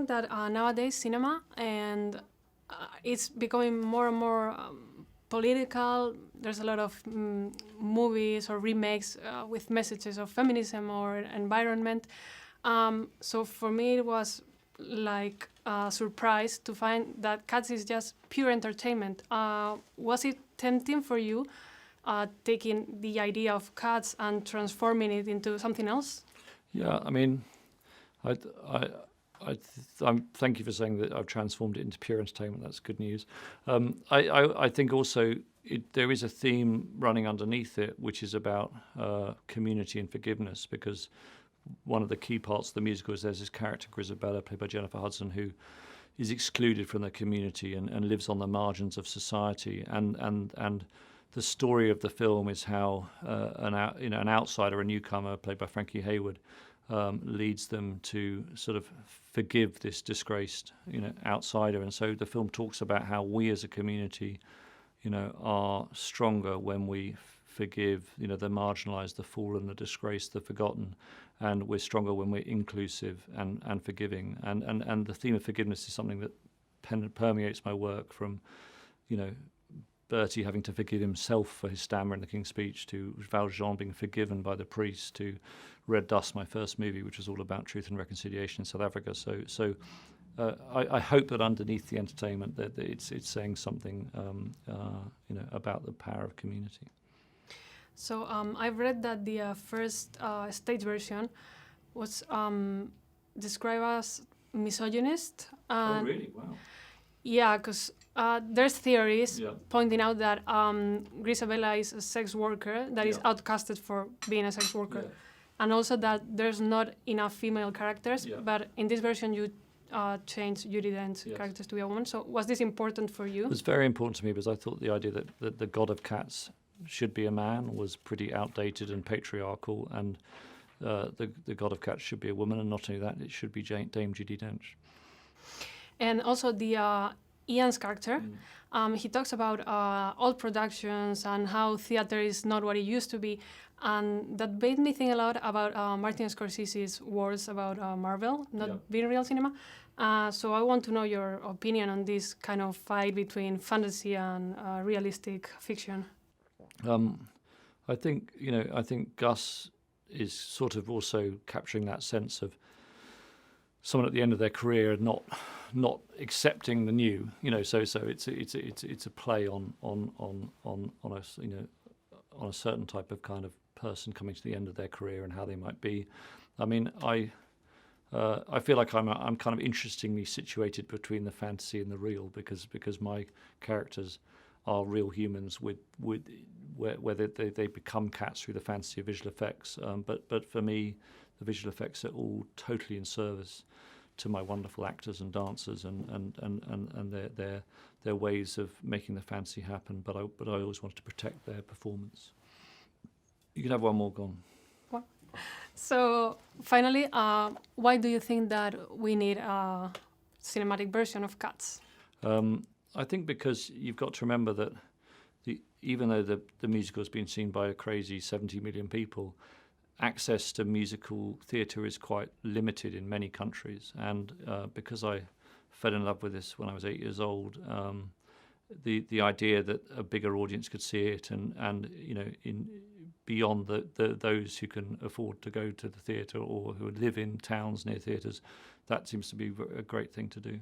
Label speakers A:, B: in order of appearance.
A: That nowadays cinema and it's becoming more and more political. There's a lot of movies or remakes with messages of feminism or environment. So for me, it was like a surprise to find that Cats is just pure entertainment. Was it tempting for you taking the idea of Cats and transforming it into something else?
B: Yeah, I mean, I'm thank you for saying that I've transformed it into pure entertainment. That's good news. I think also there is a theme running underneath it, which is about community and forgiveness, because one of the key parts of the musical is there's this character, Grisabella, played by Jennifer Hudson, who is excluded from the community and lives on the margins of society. And the story of the film is how an outsider, a newcomer, played by Frankie Hayward, leads them to sort of forgive this disgraced, outsider. And so the film talks about how we as a community, are stronger when we forgive, the marginalised, the fallen, the disgraced, the forgotten, and we're stronger when we're inclusive and forgiving. And the theme of forgiveness is something that permeates my work, from, Bertie having to forgive himself for his stammer in the King's Speech, to Valjean being forgiven by the priest, to Red Dust, my first movie, which was all about truth and reconciliation in South Africa. So I hope that underneath the entertainment that it's saying something, about the power of community.
A: So I've read that the first stage version was described as misogynist.
B: Oh, really? Wow.
A: Yeah, because there's theories
B: Yeah.
A: pointing out that Grisabella is a sex worker that is outcasted for being a sex worker.
B: Yeah.
A: And also that there's not enough female characters,
B: Yeah.
A: but in this version you changed Judi Dench's characters to be a woman. So was this important for you?
B: It was very important to me, because I thought the idea that the god of cats should be a man was pretty outdated and patriarchal, and the god of cats should be a woman, and not only that, it should be Dame Judi Dench.
A: And also the Ian's character, he talks about old productions and how theater is not what it used to be. And that made me think a lot about Martin Scorsese's words about Marvel not being real cinema. So I want to know your opinion on this kind of fight between fantasy and realistic fiction.
B: I think Gus is sort of also capturing that sense of someone at the end of their career not accepting the new. So it's a play on a certain type of kind of person coming to the end of their career and how they might be. I mean, I feel like I'm kind of interestingly situated between the fantasy and the real, because my characters are real humans with where they become cats through the fantasy of visual effects. But for me, the visual effects are all totally in service to my wonderful actors and dancers and their ways of making the fantasy happen. But I always wanted to protect their performance. You can have one more gone.
A: What? So finally, why do you think that we need a cinematic version of Cats?
B: I think because you've got to remember that even though the musical has been seen by a crazy 70 million people, access to musical theatre is quite limited in many countries. And because I fell in love with this when I was 8 years old, the idea that a bigger audience could see it, and beyond those who can afford to go to the theatre or who live in towns near theatres, that seems to be a great thing to do.